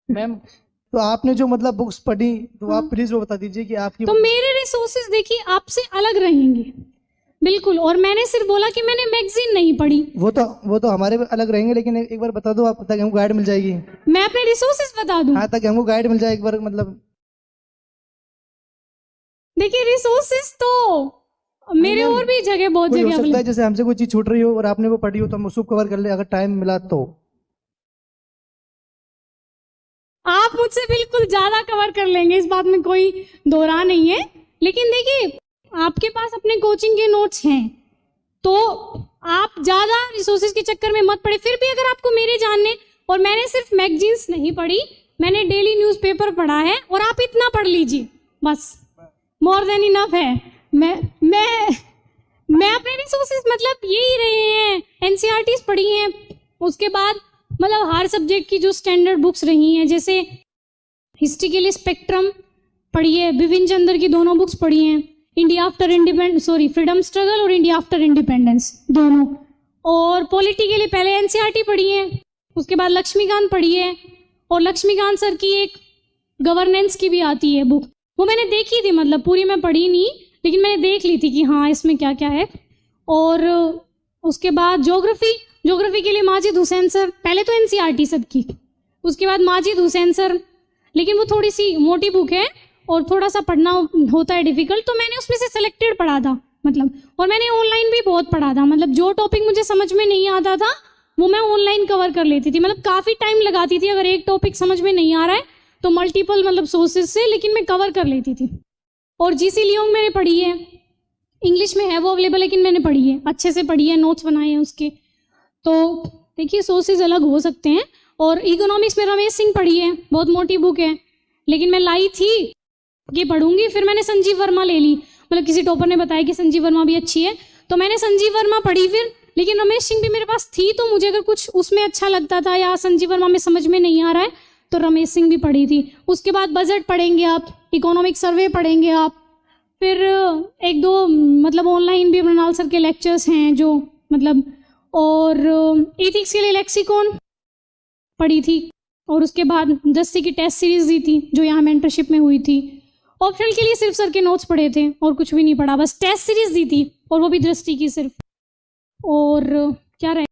Ma'am तो आपने जो मतलब बुक्स पढ़ी तो आप प्लीज वो बता दीजिए कि आपकी तो मेरे रिसोर्सेज देखिए आपसे अलग रहेंगे बिल्कुल। और मैंने सिर्फ बोला कि मैंने मैगजीन नहीं पढ़ी। वो तो हमारे भी अलग रहेंगे, लेकिन एक बार बता दो आप, ताकि हमको गाइड मिल जाएगी। मैं अपने रिसोर्सेज बता दूं? हाँ, ताकि हमको गाइड मिल जाए एक बार, मतलब देखिए रिसोर्सेज तो मेरे और भी जगह बहुत कोई हो जगह सकता है जैसे हमसे कोई चीज छूट रही हो और आपने वो पढ़ी हो तो हम उसको कवर कर ले अगर टाइम मिला तो। आप मुझसे बिल्कुल ज्यादा कवर कर लेंगे, इस बात में कोई दो राह नहीं है। लेकिन देखिए आपके पास अपने कोचिंग के नोट्स हैं तो आप ज्यादा रिसोर्सेज के चक्कर में मत पड़े। फिर भी अगर आपको मेरे जानने, और मैंने सिर्फ मैगजीन्स नहीं पढ़ी, मैंने डेली न्यूज़पेपर पढ़ा है, और आप इतना पढ़ लीजिए बस, मोर देन इनफ है। मैं अपने रिसोर्सेज मतलब यही रहे हैं, एनसीईआरटीज पढ़ी हैं, उसके बाद मतलब हर सब्जेक्ट की जो स्टैंडर्ड बुक्स रही हैं, जैसे हिस्ट्री के लिए स्पेक्ट्रम पढ़ी है, बिपिन चंद्र की दोनों बुक्स पढ़ी हैं, इंडिया आफ्टर फ्रीडम स्ट्रगल और इंडिया आफ्टर इंडिपेंडेंस दोनों। और पॉलिटी के लिए पहले एनसीईआरटी पढ़ी है, उसके बाद लक्ष्मीकांत पढ़ी है, और लक्ष्मीकांत सर की एक गवर्नेंस की भी आती है बुक, वो मैंने देखी थी, मतलब पूरी मैं पढ़ी नहीं लेकिन मैंने देख ली थी कि हाँ इसमें क्या क्या है। और उसके बाद ज्योग्राफी के लिए माजिद हुसैन सर, पहले तो एनसीईआरटी सबकी, उसके बाद माजिद हुसैन सर, लेकिन वो थोड़ी सी मोटी बुक है और थोड़ा सा पढ़ना होता है डिफिकल्ट, तो मैंने उसमें से सेलेक्टेड पढ़ा था मतलब। और मैंने ऑनलाइन भी बहुत पढ़ा था, मतलब जो टॉपिक मुझे समझ में नहीं आता था वो मैं ऑनलाइन कवर कर लेती थी, मतलब काफ़ी टाइम लगाती थी। अगर एक टॉपिक समझ में नहीं आ रहा है तो मल्टीपल मतलब सोर्सेज से, लेकिन मैं कवर कर लेती थी। और जीसी लियोंग मैंने पढ़ी है, इंग्लिश में है वो अवेलेबल, लेकिन मैंने पढ़ी है, अच्छे से पढ़ी है, नोट्स बनाए हैं उसके। तो देखिए सोर्सेज अलग हो सकते हैं। और इकोनॉमिक्स में रमेश सिंह पढ़ी है, बहुत मोटी बुक है, लेकिन मैं लाई थी ये पढ़ूंगी, फिर मैंने संजीव वर्मा ले ली, मतलब किसी टॉपर ने बताया कि संजीव वर्मा भी अच्छी है तो मैंने संजीव वर्मा पढ़ी फिर। लेकिन रमेश सिंह भी मेरे पास थी तो मुझे अगर कुछ उसमें अच्छा लगता था या संजीव वर्मा में समझ में नहीं आ रहा है तो रमेश सिंह भी पढ़ी थी। उसके बाद बजट पढ़ेंगे आप, इकोनॉमिक सर्वे पढ़ेंगे आप, फिर एक दो मतलब ऑनलाइन भी मृणाल सर के लेक्चर्स हैं जो मतलब, और एथिक्स के लिए लेक्सिकॉन पढ़ी थी। और उसके बाद दृष्टि की टेस्ट सीरीज दी थी जो यहाँ मेंटरशिप में हुई थी। ऑप्शनल के लिए सिर्फ सर के नोट्स पढ़े थे और कुछ भी नहीं पढ़ा, बस टेस्ट सीरीज दी थी और वो भी दृष्टि की सिर्फ। और क्या रहे